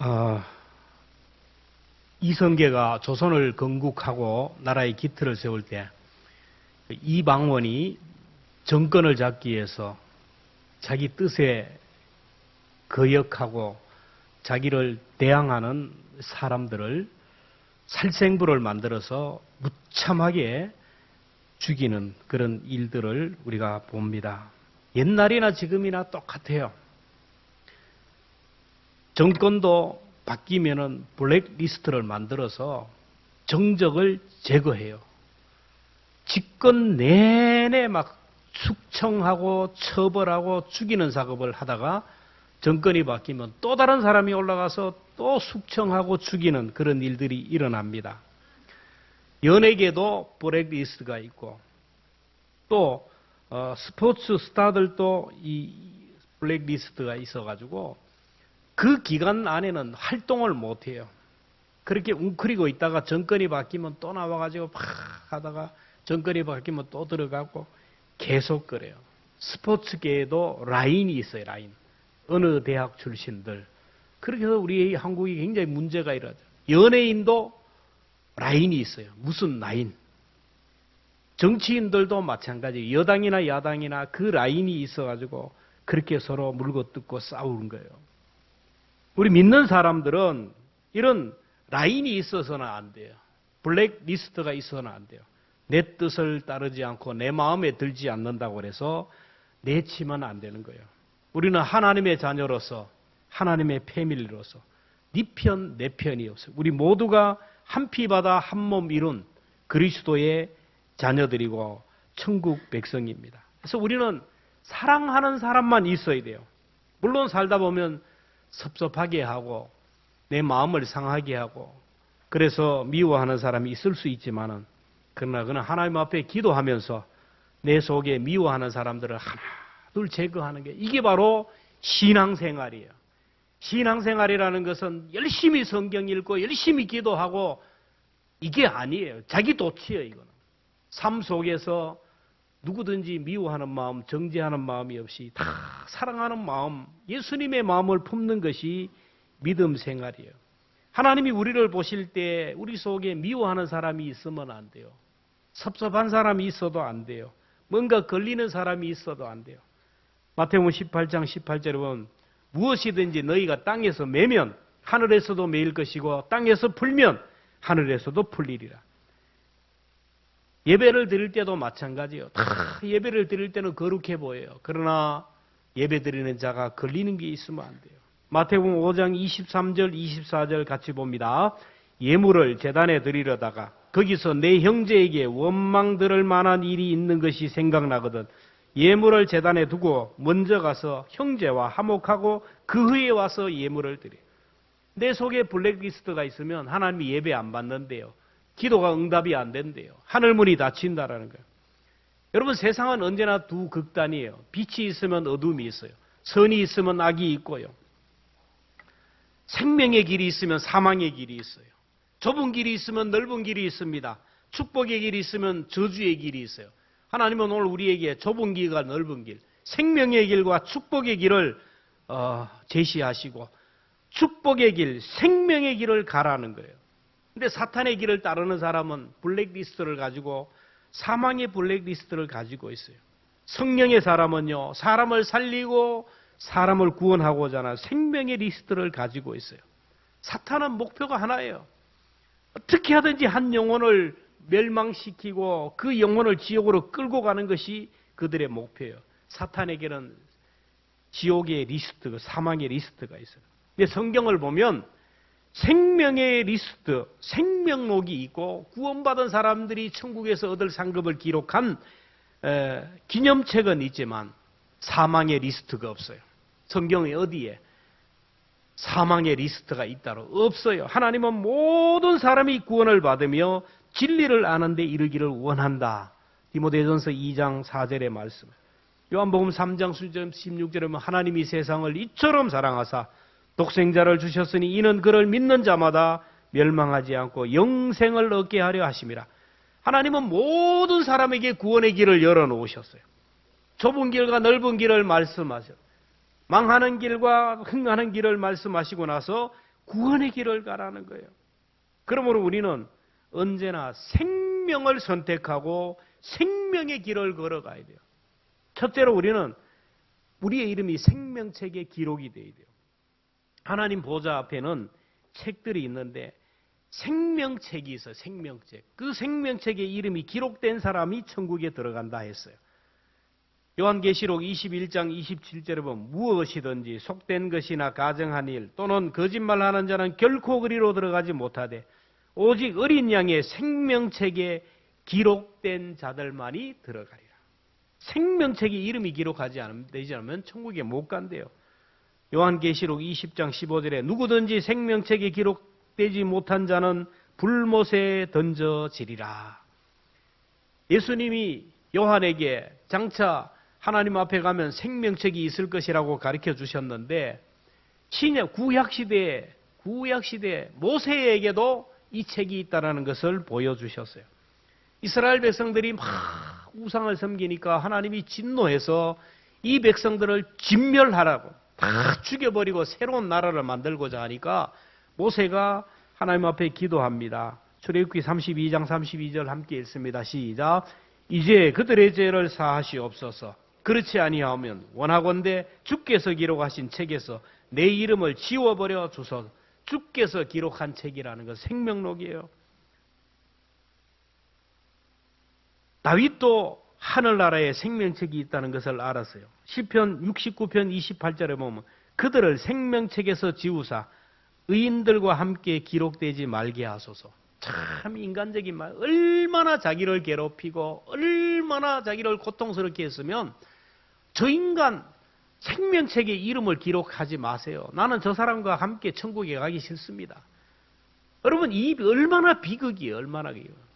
아, 이성계가 조선을 건국하고 나라의 기틀을 세울 때 이방원이 정권을 잡기 위해서 자기 뜻에 거역하고 자기를 대항하는 사람들을 살생부를 만들어서 무참하게 죽이는 그런 일들을 우리가 봅니다. 옛날이나 지금이나 똑같아요. 정권도 바뀌면은 블랙리스트를 만들어서 정적을 제거해요. 집권 내내 막 숙청하고 처벌하고 죽이는 작업을 하다가 정권이 바뀌면 또 다른 사람이 올라가서 또 숙청하고 죽이는 그런 일들이 일어납니다. 연예계도 블랙리스트가 있고 또 스포츠 스타들도 이 블랙리스트가 있어가지고 그 기간 안에는 활동을 못해요. 그렇게 웅크리고 있다가 정권이 바뀌면 또 나와가지고 막 하다가 정권이 바뀌면 또 들어가고 계속 그래요. 스포츠계에도 라인이 있어요. 라인. 어느 대학 출신들. 그렇게 해서 우리 한국이 굉장히 문제가 일어나죠. 연예인도 라인이 있어요. 무슨 라인? 정치인들도 마찬가지. 여당이나 야당이나 그 라인이 있어가지고 그렇게 서로 물고 뜯고 싸우는 거예요. 우리 믿는 사람들은 이런 라인이 있어서는 안 돼요. 블랙리스트가 있어서는 안 돼요. 내 뜻을 따르지 않고 내 마음에 들지 않는다고 해서 내치면 안 되는 거예요. 우리는 하나님의 자녀로서 하나님의 패밀리로서 네 편, 내 편이 없어요. 우리 모두가 한 피바다 한 몸 이룬 그리스도의 자녀들이고 천국 백성입니다. 그래서 우리는 사랑하는 사람만 있어야 돼요. 물론 살다 보면 섭섭하게 하고 내 마음을 상하게 하고 그래서 미워하는 사람이 있을 수 있지만은 그러나 그는 하나님 앞에 기도하면서 내 속에 미워하는 사람들을 하나 둘 제거하는 게 이게 바로 신앙생활이에요. 신앙생활이라는 것은 열심히 성경 읽고 열심히 기도하고 이게 아니에요. 자기 도취예요. 이거는. 삶 속에서 누구든지 미워하는 마음, 정죄하는 마음이 없이 다 사랑하는 마음, 예수님의 마음을 품는 것이 믿음 생활이에요. 하나님이 우리를 보실 때 우리 속에 미워하는 사람이 있으면 안 돼요. 섭섭한 사람이 있어도 안 돼요. 뭔가 걸리는 사람이 있어도 안 돼요. 마태복음 18장 18절에 보면 무엇이든지 너희가 땅에서 매면 하늘에서도 매일 것이고 땅에서 풀면 하늘에서도 풀리리라. 예배를 드릴 때도 마찬가지예요. 다 예배를 드릴 때는 거룩해 보여요. 그러나 예배 드리는 자가 걸리는 게 있으면 안 돼요. 마태복음 5장 23절 24절 같이 봅니다. 예물을 제단에 드리려다가 거기서 내 형제에게 원망 들을 만한 일이 있는 것이 생각나거든 예물을 제단에 두고 먼저 가서 형제와 화목하고 그 후에 와서 예물을 드려. 내 속에 블랙리스트가 있으면 하나님이 예배 안 받는데요. 기도가 응답이 안 된대요. 하늘문이 닫힌다라는 거예요. 여러분 세상은 언제나 두 극단이에요. 빛이 있으면 어둠이 있어요. 선이 있으면 악이 있고요. 생명의 길이 있으면 사망의 길이 있어요. 좁은 길이 있으면 넓은 길이 있습니다. 축복의 길이 있으면 저주의 길이 있어요. 하나님은 오늘 우리에게 좁은 길과 넓은 길, 생명의 길과 축복의 길을 제시하시고 축복의 길, 생명의 길을 가라는 거예요. 근데 사탄의 길을 따르는 사람은 블랙리스트를 가지고 사망의 블랙리스트를 가지고 있어요. 성령의 사람은요, 사람을 살리고 사람을 구원하고자 하는 생명의 리스트를 가지고 있어요. 사탄은 목표가 하나예요. 어떻게 하든지 한 영혼을 멸망시키고 그 영혼을 지옥으로 끌고 가는 것이 그들의 목표예요. 사탄에게는 지옥의 리스트, 사망의 리스트가 있어요. 근데 성경을 보면 생명의 리스트, 생명록이 있고 구원받은 사람들이 천국에서 얻을 상급을 기록한 기념책은 있지만 사망의 리스트가 없어요. 성경에 어디에 사망의 리스트가 있다로 없어요. 하나님은 모든 사람이 구원을 받으며 진리를 아는 데 이르기를 원한다. 디모데전서 2장 4절의 말씀. 요한복음 3장 16절에 보면 하나님이 세상을 이처럼 사랑하사 독생자를 주셨으니 이는 그를 믿는 자마다 멸망하지 않고 영생을 얻게 하려 하심이라. 하나님은 모든 사람에게 구원의 길을 열어놓으셨어요. 좁은 길과 넓은 길을 말씀하셨어요. 망하는 길과 흥하는 길을 말씀하시고 나서 구원의 길을 가라는 거예요. 그러므로 우리는 언제나 생명을 선택하고 생명의 길을 걸어가야 돼요. 첫째로 우리는 우리의 이름이 생명책에 기록이 돼야 돼요. 하나님 보좌 앞에는 책들이 있는데 생명책이 있어요. 생명책. 그 생명책에 이름이 기록된 사람이 천국에 들어간다 했어요. 요한계시록 21장 27절에 보면 무엇이든지 속된 것이나 가정한 일 또는 거짓말하는 자는 결코 그리로 들어가지 못하되 오직 어린 양의 생명책에 기록된 자들만이 들어가리라. 생명책에 이름이 되지 않으면 천국에 못 간대요. 요한계시록 20장 15절에 누구든지 생명책에 기록되지 못한 자는 불못에 던져지리라. 예수님이 요한에게 장차 하나님 앞에 가면 생명책이 있을 것이라고 가르쳐 주셨는데 구약시대에 모세에게도 이 책이 있다는 것을 보여주셨어요. 이스라엘 백성들이 막 우상을 섬기니까 하나님이 진노해서 이 백성들을 진멸하라고 다 죽여버리고 새로운 나라를 만들고자 하니까 모세가 하나님 앞에 기도합니다. 출애굽기 32장 32절 함께 읽습니다. 시작. 이제 그들의 죄를 사하시옵소서. 그렇지 아니하면 원하건대 주께서 기록하신 책에서 내 이름을 지워버려 주소서. 주께서 기록한 책이라는 것 생명록이에요. 다윗도 하늘나라에 생명책이 있다는 것을 알았어요. 시편 69편 28절에 보면 그들을 생명책에서 지우사 의인들과 함께 기록되지 말게 하소서. 참 인간적인 말. 얼마나 자기를 괴롭히고 얼마나 자기를 고통스럽게 했으면 저 인간 생명책에 이름을 기록하지 마세요. 나는 저 사람과 함께 천국에 가기 싫습니다. 여러분 이 얼마나 비극이에요. 얼마나 비극이에요.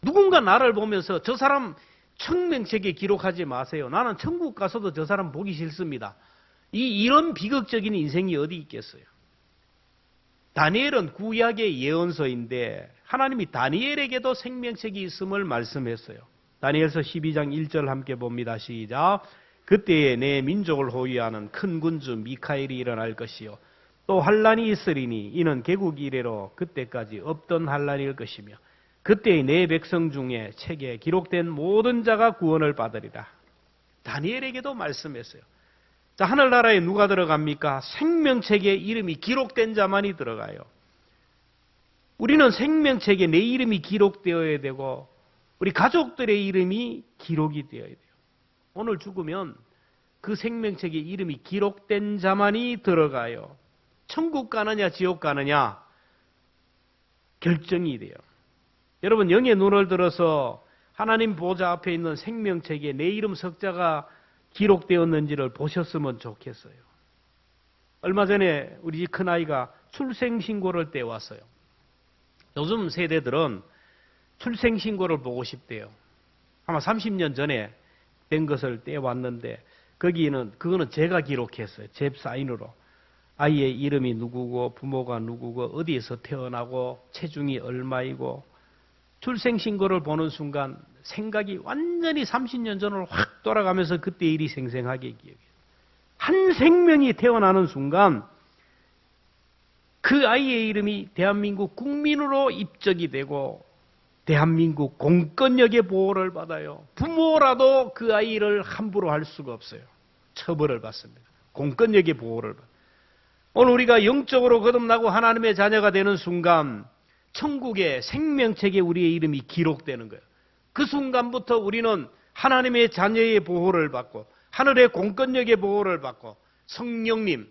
누군가 나를 보면서 저 사람 생명책에 기록하지 마세요. 나는 천국 가서도 저 사람 보기 싫습니다. 이런 비극적인 인생이 어디 있겠어요. 다니엘은 구약의 예언서인데 하나님이 다니엘에게도 생명책이 있음을 말씀했어요. 다니엘서 12장 1절 함께 봅니다. 시작. 그때에 내 민족을 호위하는 큰 군주 미카엘이 일어날 것이요 또 환란이 있으리니 이는 개국 이래로 그때까지 없던 환란일 것이며 그때의 내 백성 중에 책에 기록된 모든 자가 구원을 받으리라. 다니엘에게도 말씀했어요. 자, 하늘나라에 누가 들어갑니까? 생명책에 이름이 기록된 자만이 들어가요. 우리는 생명책에 내 이름이 기록되어야 되고 우리 가족들의 이름이 기록이 되어야 돼요. 오늘 죽으면 그 생명책에 이름이 기록된 자만이 들어가요. 천국 가느냐 지옥 가느냐 결정이 돼요. 여러분 영의 눈을 들어서 하나님 보좌 앞에 있는 생명책에 내 이름 석자가 기록되었는지를 보셨으면 좋겠어요. 얼마 전에 우리 집 큰아이가 출생신고를 떼왔어요. 요즘 세대들은 출생신고를 보고 싶대요. 아마 30년 전에 된 것을 떼왔는데 그거는 제가 기록했어요. 제 사인으로. 아이의 이름이 누구고 부모가 누구고 어디에서 태어나고 체중이 얼마이고 출생신고를 보는 순간 생각이 완전히 30년 전으로 확 돌아가면서 그때 일이 생생하게 기억해요. 한 생명이 태어나는 순간 그 아이의 이름이 대한민국 국민으로 입적이 되고 대한민국 공권력의 보호를 받아요. 부모라도 그 아이를 함부로 할 수가 없어요. 처벌을 받습니다. 공권력의 보호를 받아요. 오늘 우리가 영적으로 거듭나고 하나님의 자녀가 되는 순간 천국의 생명책에 우리의 이름이 기록되는 거예요. 그 순간부터 우리는 하나님의 자녀의 보호를 받고 하늘의 공권력의 보호를 받고 성령님,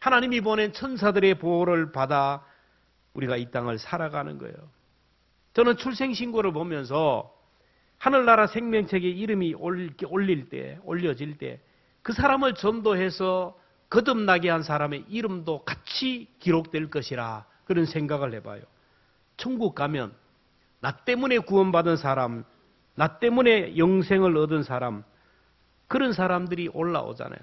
하나님이 보낸 천사들의 보호를 받아 우리가 이 땅을 살아가는 거예요. 저는 출생신고를 보면서 하늘나라 생명책에 이름이 올려질 때 그 사람을 전도해서 거듭나게 한 사람의 이름도 같이 기록될 것이라 그런 생각을 해봐요. 천국 가면 나 때문에 구원받은 사람, 나 때문에 영생을 얻은 사람, 그런 사람들이 올라오잖아요.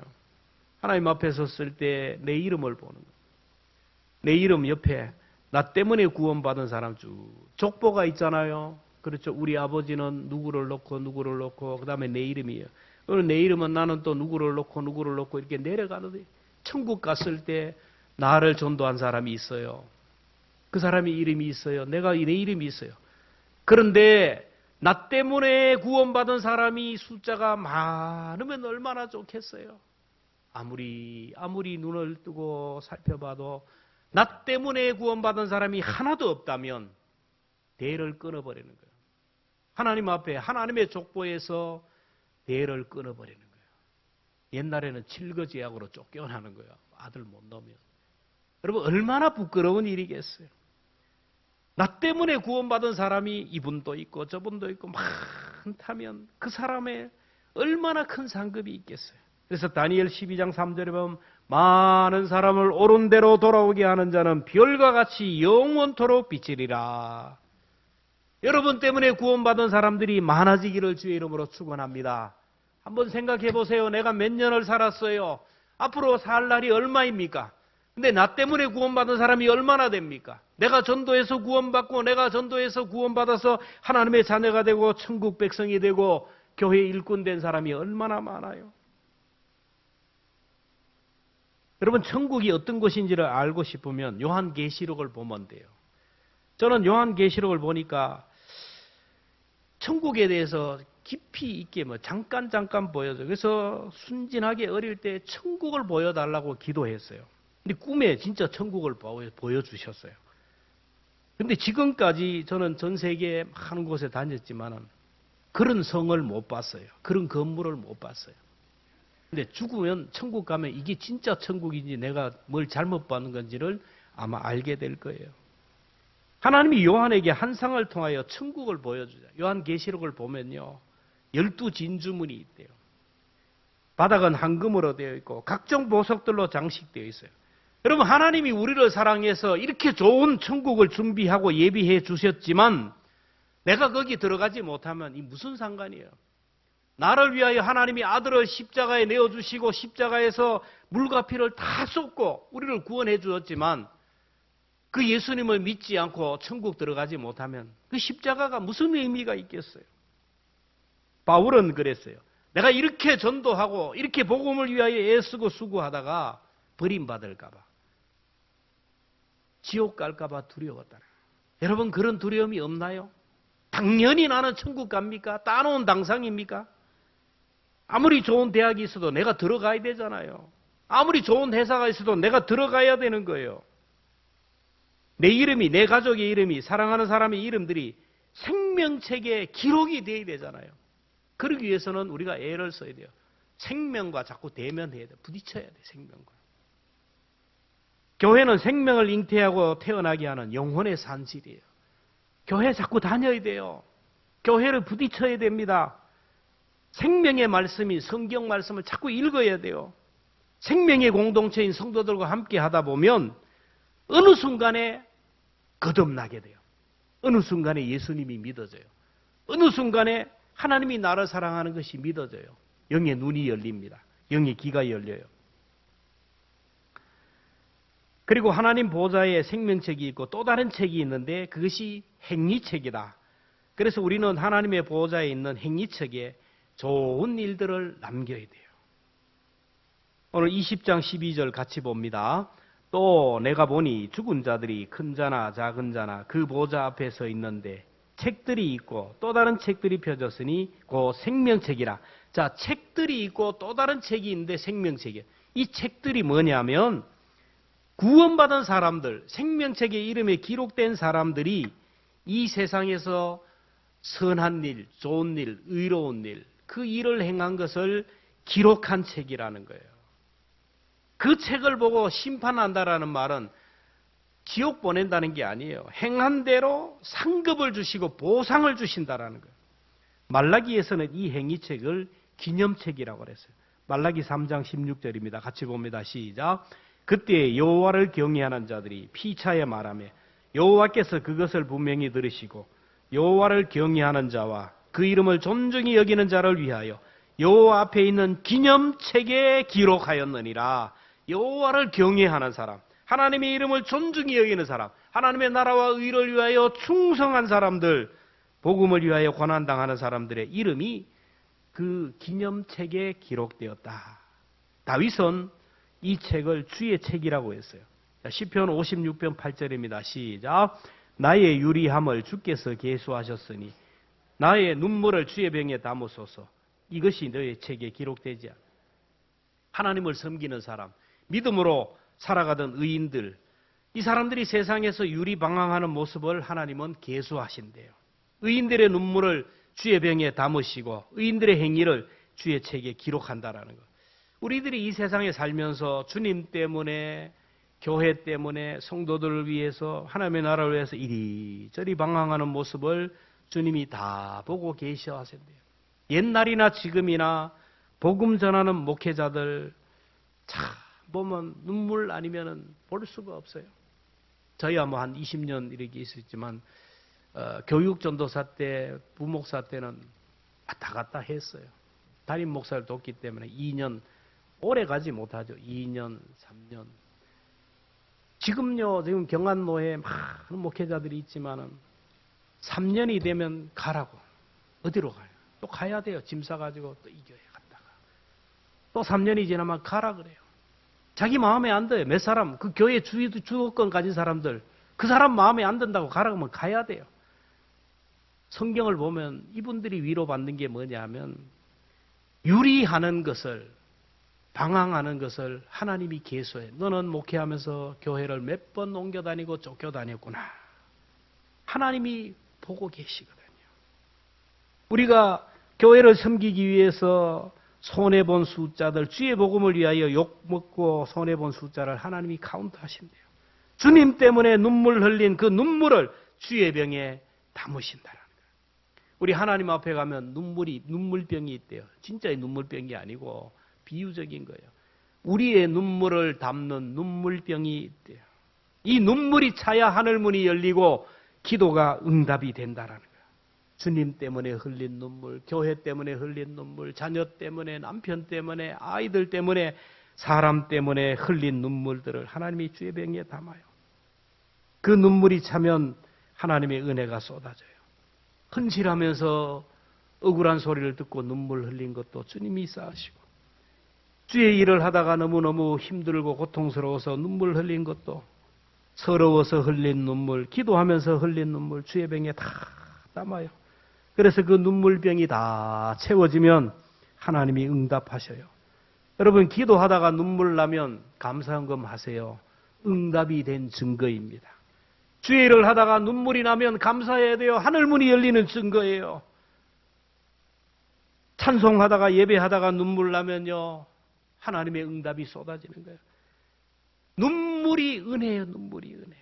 하나님 앞에 섰을 때 내 이름을 보는 거예요. 내 이름 옆에 나 때문에 구원받은 사람 쭉 족보가 있잖아요. 그렇죠. 우리 아버지는 누구를 놓고 그 다음에 내 이름이에요. 내 이름은 나는 또 누구를 놓고 이렇게 내려가는데 천국 갔을 때 나를 전도한 사람이 있어요. 그 사람이 이름이 있어요. 내 이름이 있어요. 그런데 나 때문에 구원받은 사람이 숫자가 많으면 얼마나 좋겠어요. 아무리 눈을 뜨고 살펴봐도 나 때문에 구원받은 사람이 하나도 없다면 대를 끊어버리는 거예요. 하나님 앞에 하나님의 족보에서 대를 끊어버리는 거예요. 옛날에는 칠거지약으로 쫓겨나는 거예요. 아들 못 넣으면. 여러분 얼마나 부끄러운 일이겠어요. 나 때문에 구원받은 사람이 이분도 있고 저분도 있고 많다면 그 사람의 얼마나 큰 상급이 있겠어요. 그래서 다니엘 12장 3절에 보면 많은 사람을 옳은 대로 돌아오게 하는 자는 별과 같이 영원토록 비치리라. 여러분 때문에 구원받은 사람들이 많아지기를 주의 이름으로 축원합니다. 한번 생각해 보세요. 내가 몇 년을 살았어요. 앞으로 살 날이 얼마입니까? 근데 나 때문에 구원받은 사람이 얼마나 됩니까? 내가 전도해서 구원받고 내가 전도해서 구원받아서 하나님의 자녀가 되고 천국 백성이 되고 교회 일꾼 된 사람이 얼마나 많아요. 여러분 천국이 어떤 곳인지를 알고 싶으면 요한계시록을 보면 돼요. 저는 요한계시록을 보니까 천국에 대해서 깊이 있게 잠깐 보여줘요. 그래서 순진하게 어릴 때 천국을 보여달라고 기도했어요. 근데 꿈에 진짜 천국을 보여주셨어요. 근데 지금까지 저는 전 세계 많은 곳에 다녔지만 그런 성을 못 봤어요. 그런 건물을 못 봤어요. 근데 죽으면 천국 가면 이게 진짜 천국인지 내가 뭘 잘못 봤는 건지를 아마 알게 될 거예요. 하나님이 요한에게 한 상을 통하여 천국을 보여주자. 요한계시록을 보면요. 12진주문이 있대요. 바닥은 황금으로 되어 있고 각종 보석들로 장식되어 있어요. 여러분 하나님이 우리를 사랑해서 이렇게 좋은 천국을 준비하고 예비해 주셨지만 내가 거기 들어가지 못하면 이 무슨 상관이에요. 나를 위하여 하나님이 아들을 십자가에 내어주시고 십자가에서 물과 피를 다 쏟고 우리를 구원해 주었지만 그 예수님을 믿지 않고 천국 들어가지 못하면 그 십자가가 무슨 의미가 있겠어요. 바울은 그랬어요. 내가 이렇게 전도하고 이렇게 복음을 위하여 애쓰고 수고하다가 버림받을까 봐. 지옥 갈까 봐 두려웠다. 여러분 그런 두려움이 없나요? 당연히 나는 천국 갑니까? 따놓은 당상입니까? 아무리 좋은 대학이 있어도 내가 들어가야 되잖아요. 아무리 좋은 회사가 있어도 내가 들어가야 되는 거예요. 내 이름이, 내 가족의 이름이, 사랑하는 사람의 이름들이 생명책에 기록이 돼야 되잖아요. 그러기 위해서는 우리가 애를 써야 돼요. 생명과 자꾸 대면해야 돼요. 부딪혀야 돼요. 생명과. 교회는 생명을 잉태하고 태어나게 하는 영혼의 산실이에요. 교회 자꾸 다녀야 돼요. 교회를 부딪혀야 됩니다. 생명의 말씀인 성경 말씀을 자꾸 읽어야 돼요. 생명의 공동체인 성도들과 함께 하다 보면 어느 순간에 거듭나게 돼요. 어느 순간에 예수님이 믿어져요. 어느 순간에 하나님이 나를 사랑하는 것이 믿어져요. 영의 눈이 열립니다. 영의 귀가 열려요. 그리고 하나님 보좌에 생명책이 있고 또 다른 책이 있는데 그것이 행위책이다. 그래서 우리는 하나님의 보좌에 있는 행위책에 좋은 일들을 남겨야 돼요. 오늘 20장 12절 같이 봅니다. 또 내가 보니 죽은 자들이 큰 자나 작은 자나 그 보좌 앞에 서 있는데 책들이 있고 또 다른 책들이 펴졌으니 그 생명책이라. 자, 책들이 있고 또 다른 책이 있는데 생명책이에요. 이 책들이 뭐냐면 구원받은 사람들, 생명책의 이름에 기록된 사람들이 이 세상에서 선한 일, 좋은 일, 의로운 일, 그 일을 행한 것을 기록한 책이라는 거예요. 그 책을 보고 심판한다라는 말은 지옥 보낸다는 게 아니에요. 행한 대로 상급을 주시고 보상을 주신다라는 거예요. 말라기에서는 이 행위책을 기념책이라고 그랬어요. 말라기 3장 16절입니다. 같이 봅니다. 시작. 그때 여호와를 경외하는 자들이 피차에 말하며 여호와께서 그것을 분명히 들으시고 여호와를 경외하는 자와 그 이름을 존중히 여기는 자를 위하여 여호와 앞에 있는 기념책에 기록하였느니라. 여호와를 경외하는 사람, 하나님의 이름을 존중히 여기는 사람, 하나님의 나라와 의를 위하여 충성한 사람들, 복음을 위하여 고난당하는 사람들의 이름이 그 기념책에 기록되었다. 다윗은 이 책을 주의 책이라고 했어요. 시편 56편 8절입니다. 시작. 나의 유리함을 주께서 계수하셨으니 나의 눈물을 주의 병에 담으소서. 이것이 너의 책에 기록되지 않아. 하나님을 섬기는 사람, 믿음으로 살아가던 의인들, 이 사람들이 세상에서 유리방황하는 모습을 하나님은 계수하신대요. 의인들의 눈물을 주의 병에 담으시고 의인들의 행위를 주의 책에 기록한다라는 것. 우리들이 이 세상에 살면서 주님 때문에, 교회 때문에, 성도들을 위해서, 하나님의 나라를 위해서 이리저리 방황하는 모습을 주님이 다 보고 계셔 하신대요. 옛날이나 지금이나 복음 전하는 목회자들 참 보면 눈물 아니면은 볼 수가 없어요. 저희야 뭐 한 20년 이렇게 있었지만 교육 전도사 때, 부목사 때는 왔다 갔다 했어요. 담임 목사를 돕기 때문에 2년 오래 가지 못하죠. 2년, 3년. 지금 경안노회에 많은 목회자들이 있지만은 3년이 되면 가라고. 어디로 가요? 또 가야 돼요. 짐 싸가지고 또 이 교회 갔다가. 또 3년이 지나면 가라 그래요. 자기 마음에 안 들어요. 몇 사람, 그 교회 주도권 가진 사람들, 그 사람 마음에 안 든다고 가라 그러면 가야 돼요. 성경을 보면 이분들이 위로받는 게 뭐냐 하면 유리하는 것을, 방황하는 것을 하나님이 계수해. 너는 목회하면서 교회를 몇 번 옮겨다니고 쫓겨다녔구나. 하나님이 보고 계시거든요. 우리가 교회를 섬기기 위해서 손해본 숫자들, 주의 복음을 위하여 욕먹고 손해본 숫자를 하나님이 카운트하신대요. 주님 때문에 눈물 흘린 그 눈물을 주의 병에 담으신다라는 거예요. 우리 하나님 앞에 가면 눈물병이 있대요. 진짜의 눈물병이 아니고 비유적인 거예요. 우리의 눈물을 담는 눈물병이 있대요. 이 눈물이 차야 하늘문이 열리고 기도가 응답이 된다라는 거예요. 주님 때문에 흘린 눈물, 교회 때문에 흘린 눈물, 자녀 때문에, 남편 때문에, 아이들 때문에, 사람 때문에 흘린 눈물들을 하나님이 주의 병에 담아요. 그 눈물이 차면 하나님의 은혜가 쏟아져요. 헌실하면서 억울한 소리를 듣고 눈물 흘린 것도 주님이 쌓으시고, 주의 일을 하다가 너무너무 힘들고 고통스러워서 눈물 흘린 것도, 서러워서 흘린 눈물, 기도하면서 흘린 눈물 주의 병에 다 담아요. 그래서 그 눈물병이 다 채워지면 하나님이 응답하셔요. 여러분, 기도하다가 눈물 나면 감사헌금 하세요. 응답이 된 증거입니다. 주의 일을 하다가 눈물이 나면 감사해야 돼요. 하늘문이 열리는 증거예요. 찬송하다가 예배하다가 눈물 나면요, 하나님의 응답이 쏟아지는 거예요. 눈물이 은혜예요. 눈물이 은혜.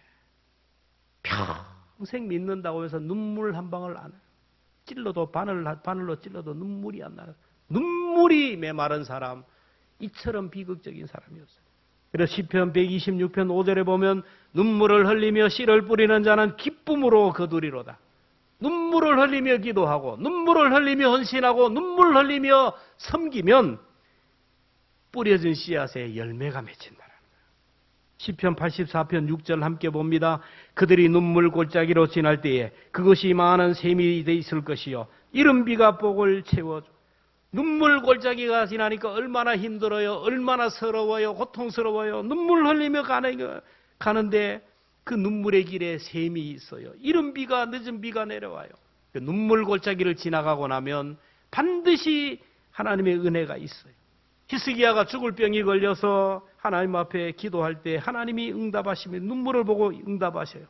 평생 믿는다고 해서 눈물 한 방울 안 해요. 찔러도 바늘로 찔러도 눈물이 안 나요. 눈물이 메마른 사람, 이처럼 비극적인 사람이었어요. 그래서 시편 126편 5절에 보면 눈물을 흘리며 씨를 뿌리는 자는 기쁨으로 거두리로다. 눈물을 흘리며 기도하고 눈물을 흘리며 헌신하고 눈물을 흘리며 섬기면 뿌려진 씨앗에 열매가 맺힌다. 시편 84편 6절 함께 봅니다. 그들이 눈물 골짜기로 지날 때에 그것이 많은 샘이 돼 있을 것이요 이른 비가 복을 채워줘. 눈물 골짜기가 지나니까 얼마나 힘들어요. 얼마나 서러워요. 고통스러워요. 눈물 흘리며 가는데 그 눈물의 길에 샘이 있어요. 이른 비가, 늦은 비가 내려와요. 그 눈물 골짜기를 지나가고 나면 반드시 하나님의 은혜가 있어요. 히스기야가 죽을 병이 걸려서 하나님 앞에 기도할 때 하나님이 응답하시며 눈물을 보고 응답하셔요.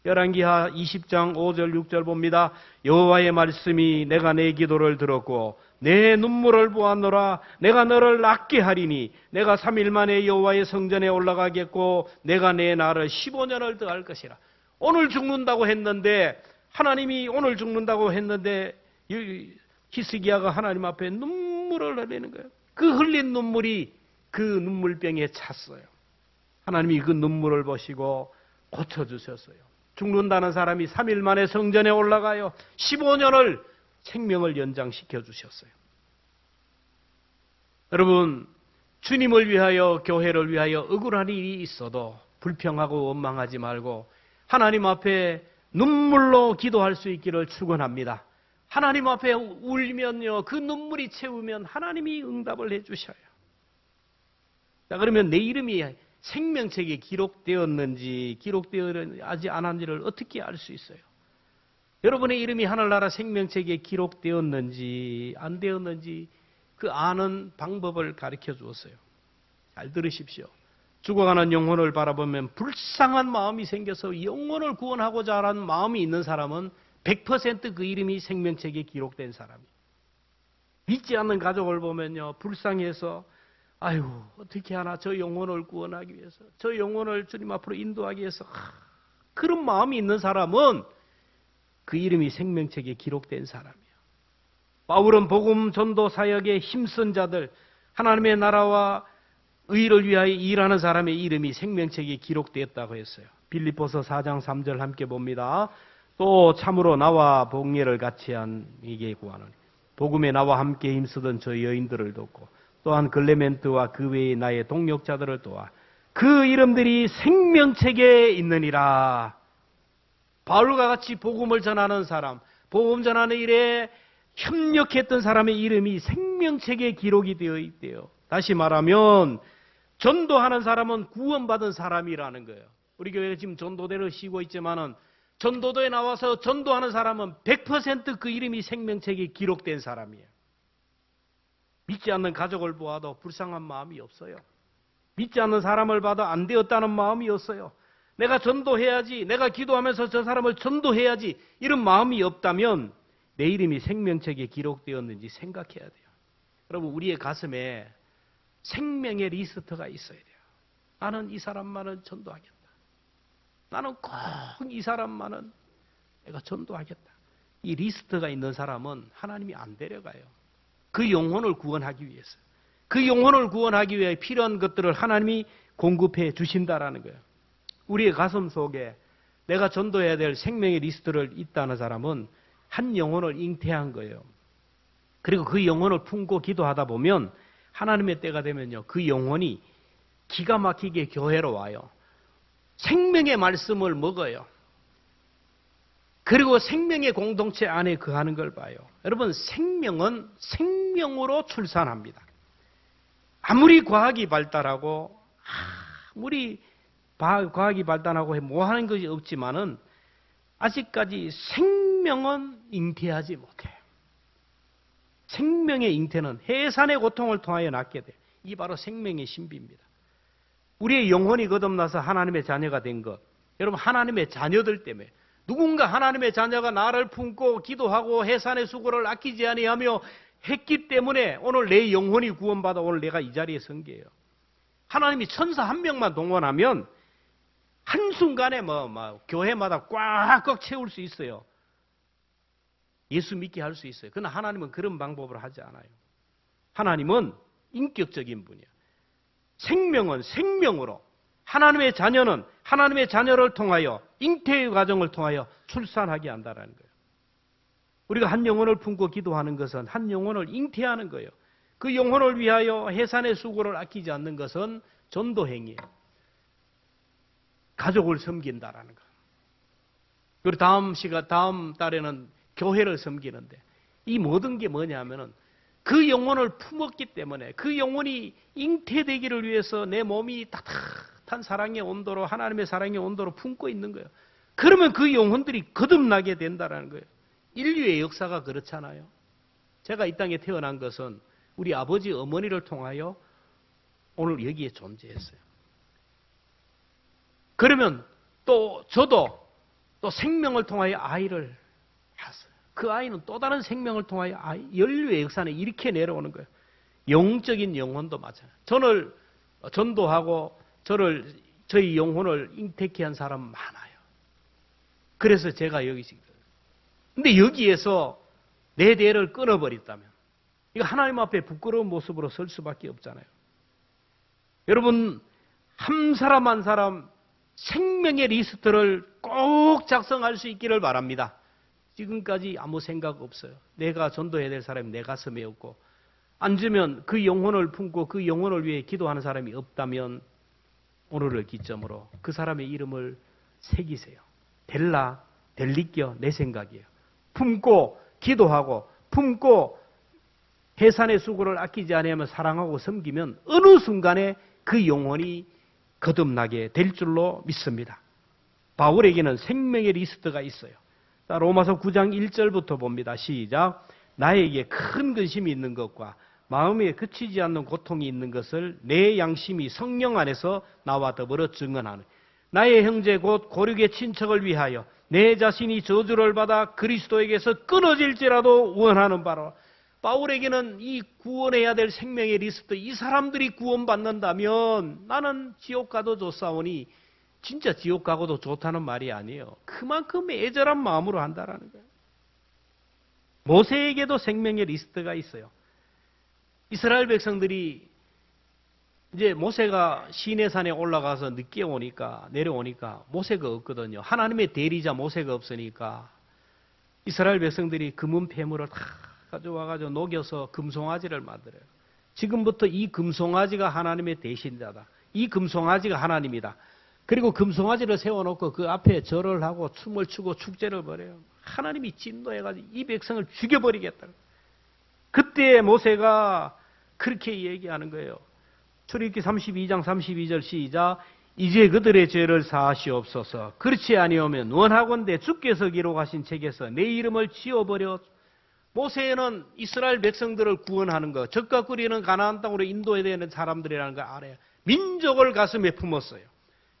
열왕기하 20장 5절 6절 봅니다. 여호와의 말씀이 내가 내 기도를 들었고 내 눈물을 보았노라. 내가 너를 낫게 하리니 내가 3일 만에 여호와의 성전에 올라가겠고 내가 내 날을 15년을 더할 것이라. 오늘 죽는다고 했는데, 하나님이 오늘 죽는다고 했는데 히스기야가 하나님 앞에 눈물을 흘리는 거예요. 그 흘린 눈물이 그 눈물병에 찼어요. 하나님이 그 눈물을 보시고 고쳐주셨어요. 죽는다는 사람이 3일 만에 성전에 올라가요. 15년을 생명을 연장시켜 주셨어요. 여러분, 주님을 위하여, 교회를 위하여 억울한 일이 있어도 불평하고 원망하지 말고 하나님 앞에 눈물로 기도할 수 있기를 축원합니다. 하나님 앞에 울면요, 그 눈물이 채우면 하나님이 응답을 해주셔요. 자, 그러면 내 이름이 생명책에 기록되었는지 기록되어야지 않았는지를 어떻게 알 수 있어요? 여러분의 이름이 하늘나라 생명책에 기록되었는지 안 되었는지 그 아는 방법을 가르쳐 주었어요. 잘 들으십시오. 죽어가는 영혼을 바라보면 불쌍한 마음이 생겨서 영혼을 구원하고자 하는 마음이 있는 사람은 100% 그 이름이 생명책에 기록된 사람이에요. 믿지 않는 가족을 보면요, 불쌍해서 아유 어떻게 하나 저 영혼을 구원하기 위해서, 저 영혼을 주님 앞으로 인도하기 위해서 그런 마음이 있는 사람은 그 이름이 생명책에 기록된 사람이에요. 바울은 복음 전도 사역에 힘쓴 자들, 하나님의 나라와 의를 위하여 일하는 사람의 이름이 생명책에 기록되었다고 했어요. 빌립보서 4장 3절 함께 봅니다. 또 참으로 나와 복례를 같이 한 이게 구하노니 복음에 나와 함께 힘쓰던 저 여인들을 돕고 또한 글레멘트와 그 외의 나의 동력자들을 도와 그 이름들이 생명책에 있느니라. 바울과 같이 복음을 전하는 사람, 복음 전하는 일에 협력했던 사람의 이름이 생명책에 기록이 되어 있대요. 다시 말하면 전도하는 사람은 구원받은 사람이라는 거예요. 우리 교회가 지금 전도대를 쉬고 있지만은 전도도에 나와서 전도하는 사람은 100% 그 이름이 생명책에 기록된 사람이에요. 믿지 않는 가족을 보아도 불쌍한 마음이 없어요. 믿지 않는 사람을 봐도 안 되었다는 마음이 없어요. 내가 전도해야지, 내가 기도하면서 저 사람을 전도해야지 이런 마음이 없다면 내 이름이 생명책에 기록되었는지 생각해야 돼요. 여러분, 우리의 가슴에 생명의 리스트가 있어야 돼요. 나는 이 사람만은 전도하겠다. 나는 꼭 이 사람만은 내가 전도하겠다. 이 리스트가 있는 사람은 하나님이 안 데려가요. 그 영혼을 구원하기 위해서. 그 영혼을 구원하기 위해 필요한 것들을 하나님이 공급해 주신다라는 거예요. 우리의 가슴 속에 내가 전도해야 될 생명의 리스트를 있다는 사람은 한 영혼을 잉태한 거예요. 그리고 그 영혼을 품고 기도하다 보면 하나님의 때가 되면요, 그 영혼이 기가 막히게 교회로 와요. 생명의 말씀을 먹어요. 그리고 생명의 공동체 안에 거하는 걸 봐요. 여러분, 생명은 생명으로 출산합니다. 아무리 과학이 발달하고 아무리 과학이 발달하고 뭐 하는 것이 없지만은 아직까지 생명은 잉태하지 못해요. 생명의 잉태는 해산의 고통을 통하여 낳게 돼요. 이 바로 생명의 신비입니다. 우리의 영혼이 거듭나서 하나님의 자녀가 된 것, 여러분 하나님의 자녀들 때문에 누군가 하나님의 자녀가 나를 품고 기도하고 해산의 수고를 아끼지 아니하며 했기 때문에 오늘 내 영혼이 구원받아 오늘 내가 이 자리에 선 게예요. 하나님이 천사 한 명만 동원하면 한순간에 교회마다 꽉꽉 채울 수 있어요. 예수 믿게 할 수 있어요. 그러나 하나님은 그런 방법을 하지 않아요. 하나님은 인격적인 분이에요. 생명은 생명으로, 하나님의 자녀는 하나님의 자녀를 통하여 잉태의 과정을 통하여 출산하게 한다는 거예요. 우리가 한 영혼을 품고 기도하는 것은 한 영혼을 잉태하는 거예요. 그 영혼을 위하여 해산의 수고를 아끼지 않는 것은 전도행위예요. 가족을 섬긴다라는 거. 그리고 다음 달에는 교회를 섬기는데 이 모든 게 뭐냐면은 그 영혼을 품었기 때문에 그 영혼이 잉태되기를 위해서 내 몸이 따뜻한 사랑의 온도로 하나님의 사랑의 온도로 품고 있는 거예요. 그러면 그 영혼들이 거듭나게 된다는 거예요. 인류의 역사가 그렇잖아요. 제가 이 땅에 태어난 것은 우리 아버지 어머니를 통하여 오늘 여기에 존재했어요. 그러면 또 저도 또 생명을 통하여 아이를 낳았어요. 그 아이는 또 다른 생명을 통하여 인류의 역사는 이렇게 내려오는 거예요. 영적인 영혼도 마찬가지예요. 저를 전도하고 저희 영혼을 잉태케 한 사람 많아요. 그래서 제가 여기 있습니다. 근데 여기에서 내 대를 끊어버렸다면 이거 하나님 앞에 부끄러운 모습으로 설 수밖에 없잖아요. 여러분, 한 사람 한 사람 생명의 리스트를 꼭 작성할 수 있기를 바랍니다. 지금까지 아무 생각 없어요. 내가 전도해야 될 사람이 내 가슴에 없고, 앉으면 그 영혼을 품고 그 영혼을 위해 기도하는 사람이 없다면 오늘을 기점으로 그 사람의 이름을 새기세요. 될리껴 내 생각이에요. 품고 기도하고 품고 해산의 수고를 아끼지 아니하며 사랑하고 섬기면 어느 순간에 그 영혼이 거듭나게 될 줄로 믿습니다. 바울에게는 생명의 리스트가 있어요. 자, 로마서 9장 1절부터 봅니다. 시작. 나에게 큰 근심이 있는 것과 마음에 그치지 않는 고통이 있는 것을 내 양심이 성령 안에서 나와 더불어 증언하는 나의 형제 곧 고륙의 친척을 위하여 내 자신이 저주를 받아 그리스도에게서 끊어질지라도 원하는 바로 바울에게는 이 구원해야 될 생명의 리스트, 이 사람들이 구원받는다면 나는 지옥 가도 좋사오니 진짜 지옥 가고도 좋다는 말이 아니에요. 그만큼 애절한 마음으로 한다라는 거예요. 모세에게도 생명의 리스트가 있어요. 이스라엘 백성들이 이제 모세가 시내산에 올라가서 늦게 오니까 내려오니까 모세가 없거든요. 하나님의 대리자 모세가 없으니까 이스라엘 백성들이 금은 폐물을 다 가져와가지고 녹여서 금송아지를 만들어요. 지금부터 이 금송아지가 하나님의 대신자다. 이 금송아지가 하나님이다. 그리고 금송아지를 세워놓고 그 앞에 절을 하고 춤을 추고 축제를 벌여요. 하나님이 진노해가지고 이 백성을 죽여버리겠다. 그때 모세가 그렇게 얘기하는 거예요. 출애굽기 32장 32절 시작. 이제 그들의 죄를 사하시옵소서. 그렇지 아니오면 원하건대 주께서 기록하신 책에서 내 이름을 지워버려. 모세는 이스라엘 백성들을 구원하는 것, 적과 꿀이는 가나안 땅으로 인도해야 되는 사람들이라는 걸 알아요. 민족을 가슴에 품었어요.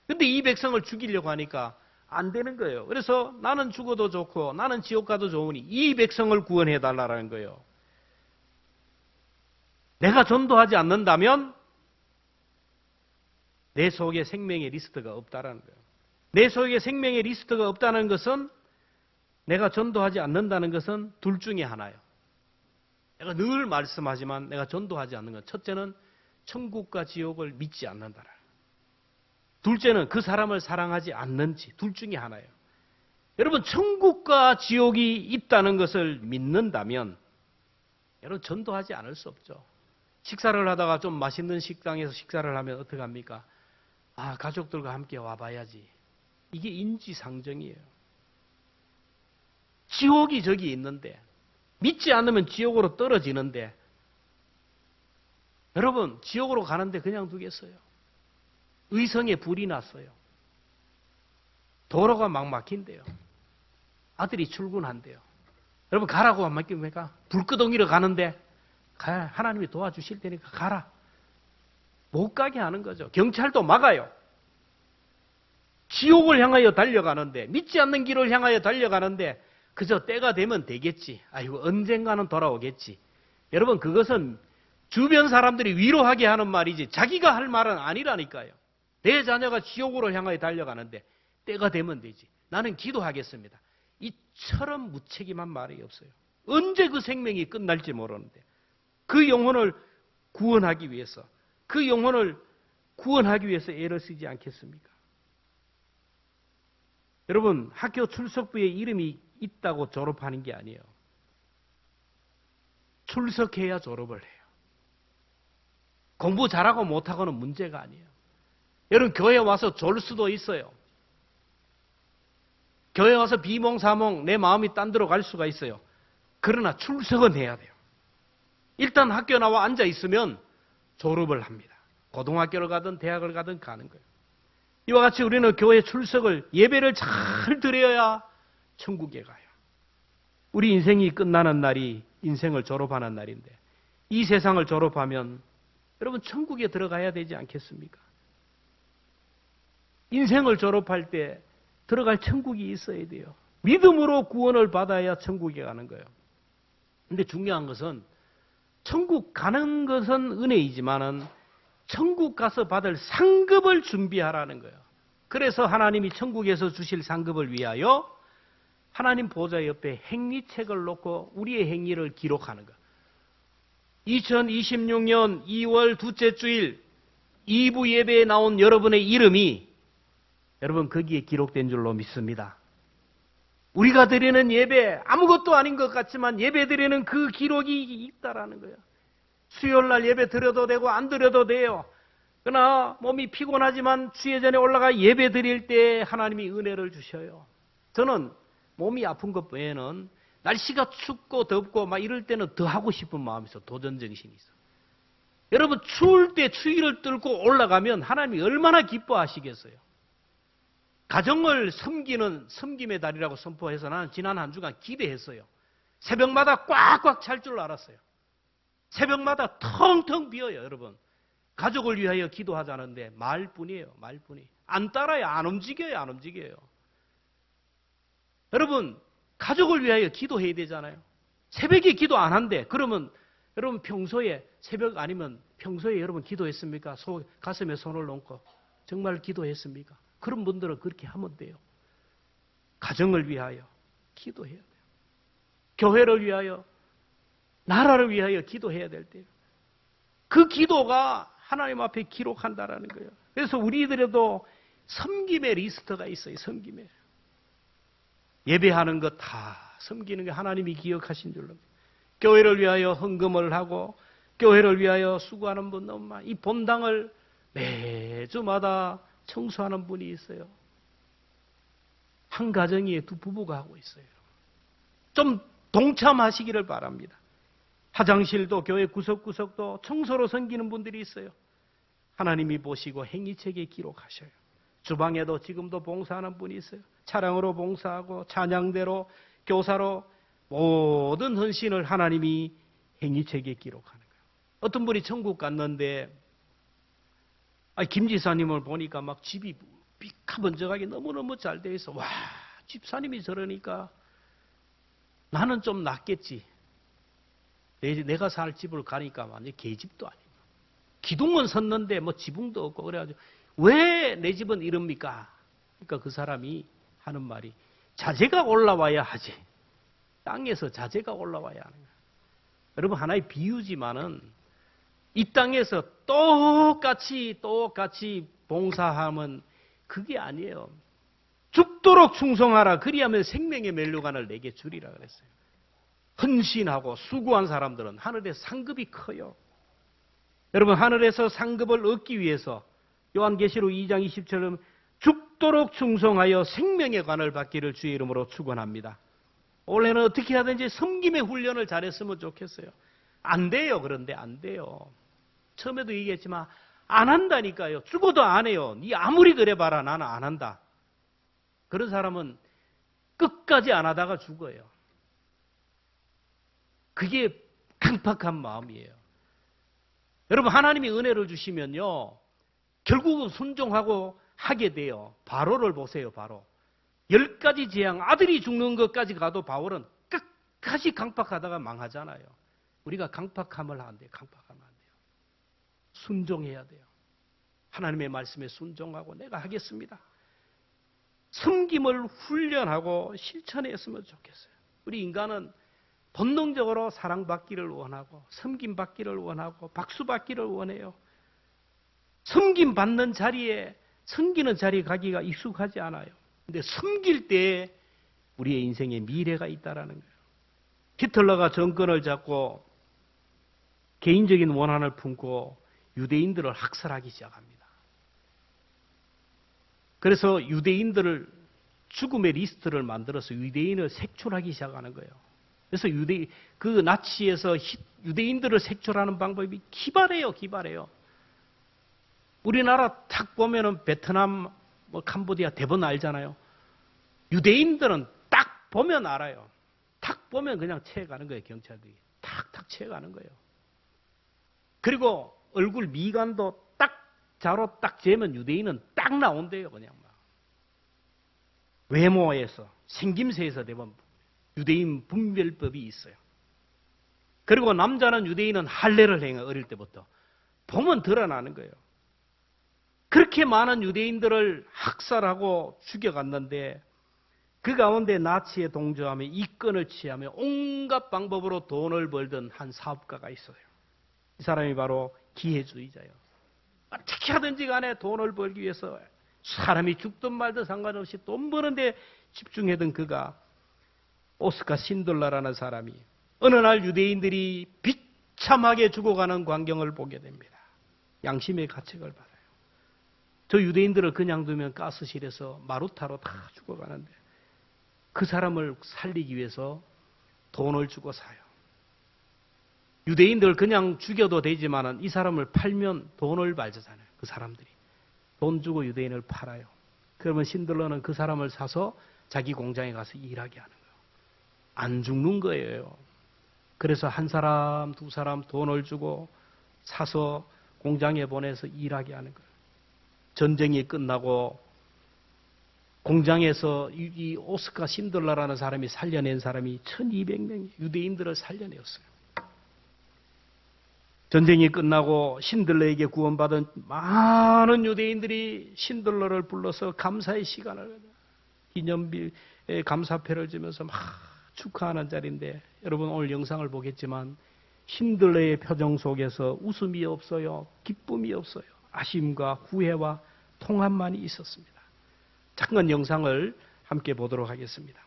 근데 이 백성을 죽이려고 하니까 안 되는 거예요. 그래서 나는 죽어도 좋고 나는 지옥 가도 좋으니 이 백성을 구원해 달라는 거예요. 내가 전도하지 않는다면 내 속에 생명의 리스트가 없다라는 거예요. 내 속에 생명의 리스트가 없다는 것은 내가 전도하지 않는다는 것은 둘 중에 하나예요. 내가 늘 말씀하지만 내가 전도하지 않는 것. 첫째는 천국과 지옥을 믿지 않는다라. 둘째는 그 사람을 사랑하지 않는지. 둘 중에 하나예요. 여러분 천국과 지옥이 있다는 것을 믿는다면 여러분 전도하지 않을 수 없죠. 식사를 하다가 좀 맛있는 식당에서 식사를 하면 어떻게 합니까? 아, 가족들과 함께 와봐야지. 이게 인지상정이에요. 지옥이 저기 있는데 믿지 않으면 지옥으로 떨어지는데 여러분 지옥으로 가는데 그냥 두겠어요? 의성에 불이 났어요. 도로가 막 막힌대요. 아들이 출근한대요. 여러분 가라고 안 맡깁니까? 불끄덩이로 가는데 하나님이 도와주실 테니까 가라. 못 가게 하는 거죠. 경찰도 막아요. 지옥을 향하여 달려가는데 믿지 않는 길을 향하여 달려가는데 그저 때가 되면 되겠지. 아이고 언젠가는 돌아오겠지. 여러분 그것은 주변 사람들이 위로하게 하는 말이지 자기가 할 말은 아니라니까요. 내 자녀가 지옥으로 향하여 달려가는데 때가 되면 되지. 나는 기도하겠습니다. 이처럼 무책임한 말이 없어요. 언제 그 생명이 끝날지 모르는데 그 영혼을 구원하기 위해서 그 영혼을 구원하기 위해서 애를 쓰지 않겠습니까? 여러분 학교 출석부에 이름이 있다고 졸업하는 게 아니에요. 출석해야 졸업을 해요. 공부 잘하고 못하고는 문제가 아니에요. 여러분 교회 와서 졸 수도 있어요. 교회 와서 비몽사몽 내 마음이 딴 데로 갈 수가 있어요. 그러나 출석은 해야 돼요. 일단 학교 나와 앉아 있으면 졸업을 합니다. 고등학교를 가든 대학을 가든 가는 거예요. 이와 같이 우리는 교회 출석을 예배를 잘 드려야 천국에 가요. 우리 인생이 끝나는 날이 인생을 졸업하는 날인데 이 세상을 졸업하면 여러분 천국에 들어가야 되지 않겠습니까? 인생을 졸업할 때 들어갈 천국이 있어야 돼요. 믿음으로 구원을 받아야 천국에 가는 거예요. 근데 중요한 것은 천국 가는 것은 은혜이지만은 천국 가서 받을 상급을 준비하라는 거예요. 그래서 하나님이 천국에서 주실 상급을 위하여 하나님 보좌 옆에 행리책을 놓고 우리의 행위를 기록하는 거예요. 2026년 2월 둘째 주일 2부 예배에 나온 여러분의 이름이 여러분 거기에 기록된 줄로 믿습니다. 우리가 드리는 예배 아무것도 아닌 것 같지만 예배 드리는 그 기록이 있다라는 거예요. 수요일날 예배 드려도 되고 안 드려도 돼요. 그러나 몸이 피곤하지만 주의 전에 올라가 예배 드릴 때 하나님이 은혜를 주셔요. 저는 몸이 아픈 것 외에는 날씨가 춥고 덥고 막 이럴 때는 더 하고 싶은 마음이 있어. 도전 정신이 있어. 여러분 추울 때 추위를 뚫고 올라가면 하나님이 얼마나 기뻐하시겠어요. 가정을 섬기는 섬김의 달이라고 선포해서 나는 지난 한 주간 기대했어요. 새벽마다 꽉꽉 찰 줄 알았어요. 새벽마다 텅텅 비어요, 여러분. 가족을 위하여 기도하자는데 말뿐이에요, 말뿐이. 안 따라요, 안 움직여요, 안 움직여요. 여러분, 가족을 위하여 기도해야 되잖아요. 새벽에 기도 안 한대. 그러면 여러분 평소에 새벽 아니면 평소에 여러분 기도했습니까? 가슴에 손을 얹고 정말 기도했습니까? 그런 분들은 그렇게 하면 돼요. 가정을 위하여 기도해야 돼요. 교회를 위하여, 나라를 위하여 기도해야 될 때요. 그 기도가 하나님 앞에 기록한다라는 거예요. 그래서 우리들에도 섬김의 리스트가 있어요. 섬김의. 예배하는 것 다 섬기는 게 하나님이 기억하신 줄로. 교회를 위하여 헌금을 하고 교회를 위하여 수고하는 분 너무 많아요. 이 본당을 매주마다 청소하는 분이 있어요. 한 가정에 두 부부가 하고 있어요. 좀 동참하시기를 바랍니다. 화장실도 교회 구석구석도 청소로 섬기는 분들이 있어요. 하나님이 보시고 행위책에 기록하셔요. 주방에도 지금도 봉사하는 분이 있어요. 차량으로 봉사하고 찬양대로 교사로 모든 헌신을 하나님이 행위책에 기록하는 거예요. 어떤 분이 천국 갔는데 김 지사님을 보니까 막 집이 삐까번쩍하게 너무너무 잘 돼 있어. 와, 집사님이 저러니까 나는 좀 낫겠지. 내가 살 집을 가니까 완전 개집도 아니고 기둥은 섰는데 뭐 지붕도 없고 그래가지고 왜 내 집은 이럽니까? 그러니까 그 사람이 하는 말이 자재가 올라와야 하지. 땅에서 자재가 올라와야 하는 거야. 여러분 하나의 비유지만은 이 땅에서 똑같이 봉사하면 그게 아니에요. 죽도록 충성하라. 그리하면 생명의 멸류관을 내게 주리라 그랬어요. 헌신하고 수고한 사람들은 하늘의 상급이 커요. 여러분 하늘에서 상급을 얻기 위해서 요한계시록 2장 20절은 죽도록 충성하여 생명의 관을 받기를 주의 이름으로 축원합니다. 원래는 어떻게 하든지 섬김의 훈련을 잘했으면 좋겠어요. 안 돼요. 그런데 안 돼요. 처음에도 얘기했지만 안 한다니까요. 죽어도 안 해요. 네 아무리 그래봐라 나는 안 한다. 그런 사람은 끝까지 안 하다가 죽어요. 그게 강팍한 마음이에요. 여러분 하나님이 은혜를 주시면요. 결국은 순종하고 하게 돼요. 바로를 보세요. 바로. 10가지 재앙, 아들이 죽는 것까지 가도 바울은 끝까지 강팍하다가 망하잖아요. 우리가 강팍함을 안 돼요. 강팍하면 안 돼요. 순종해야 돼요. 하나님의 말씀에 순종하고 내가 하겠습니다. 섬김을 훈련하고 실천했으면 좋겠어요. 우리 인간은 본능적으로 사랑받기를 원하고 섬김받기를 원하고 박수받기를 원해요. 섬김받는 자리에 섬기는 자리에 가기가 익숙하지 않아요. 근데 섬길 때 우리의 인생에 미래가 있다라는 거예요. 히틀러가 정권을 잡고 개인적인 원한을 품고 유대인들을 학살하기 시작합니다. 그래서 유대인들을 죽음의 리스트를 만들어서 유대인을 색출하기 시작하는 거예요. 그래서 그 나치에서 유대인들을 색출하는 방법이 기발해요, 기발해요. 우리나라 탁 보면은 베트남, 캄보디아 대부분 알잖아요. 유대인들은 딱 보면 알아요. 탁 보면 그냥 채가는 거예요, 경찰들이. 탁탁 채가는 거예요. 그리고 얼굴 미간도 딱 자로 딱 재면 유대인은 딱 나온대요, 그냥 막. 외모에서, 생김새에서 대부분 유대인 분별법이 있어요. 그리고 남자는 유대인은 할례를 행해 어릴 때부터. 보면 드러나는 거예요. 그렇게 많은 유대인들을 학살하고 죽여갔는데 그 가운데 나치에 동조하며 이권을 취하며 온갖 방법으로 돈을 벌던 한 사업가가 있어요. 이 사람이 바로 기회주의자예요. 어떻게 하든지 간에 돈을 벌기 위해서 사람이 죽든 말든 상관없이 돈 버는데 집중하던 그가 오스카 신들라라는 사람이 어느 날 유대인들이 비참하게 죽어가는 광경을 보게 됩니다. 양심의 가책을 받아요. 저 유대인들을 그냥 두면 가스실에서 마루타로 다 죽어가는데 그 사람을 살리기 위해서 돈을 주고 사요. 유대인들 그냥 죽여도 되지만은 이 사람을 팔면 돈을 벌잖아요. 그 사람들이. 돈 주고 유대인을 팔아요. 그러면 신들러는 그 사람을 사서 자기 공장에 가서 일하게 하는 거예요. 안 죽는 거예요. 그래서 한 사람, 두 사람 돈을 주고 사서 공장에 보내서 일하게 하는 거예요. 전쟁이 끝나고 공장에서 이 오스카 신들러라는 사람이 살려낸 사람이 1200명이 유대인들을 살려내었어요. 전쟁이 끝나고 신들러에게 구원받은 많은 유대인들이 신들러를 불러서 감사의 시간을 기념비에 감사패를 주면서 막 축하하는 자리인데 여러분 오늘 영상을 보겠지만 신들러의 표정 속에서 웃음이 없어요. 기쁨이 없어요. 아쉬움과 후회와 통함만이 있었습니다. 잠깐 영상을 함께 보도록 하겠습니다.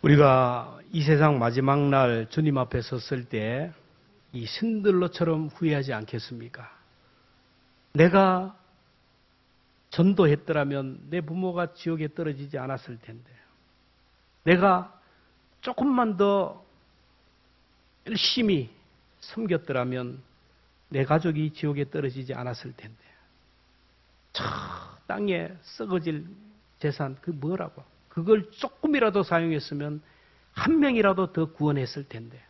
우리가 이 세상 마지막 날 주님 앞에 섰을 때 이 신들러처럼 후회하지 않겠습니까? 내가 전도했더라면 내 부모가 지옥에 떨어지지 않았을 텐데, 내가 조금만 더 열심히 섬겼더라면 내 가족이 지옥에 떨어지지 않았을 텐데, 저 땅에 썩어질 재산 그 뭐라고? 그걸 조금이라도 사용했으면 한 명이라도 더 구원했을 텐데,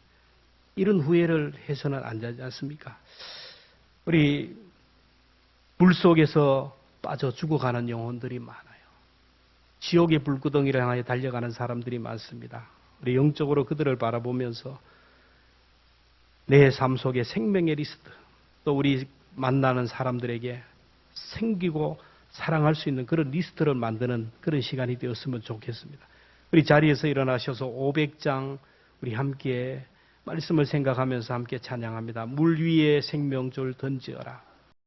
이런 후회를 해서는 안 되지 않습니까? 우리 물속에서 빠져 죽어가는 영혼들이 많아요. 지옥의 불구덩이를 향해 달려가는 사람들이 많습니다. 우리 영적으로 그들을 바라보면서 내 삶 속에 생명의 리스트, 또 우리 만나는 사람들에게 생기고 사랑할 수 있는 그런 리스트를 만드는 그런 시간이 되었으면 좋겠습니다. 우리 자리에서 일어나셔서 500장 우리 함께 말씀을 생각하면서 함께 찬양합니다. 물 위에 생명줄 던지어라.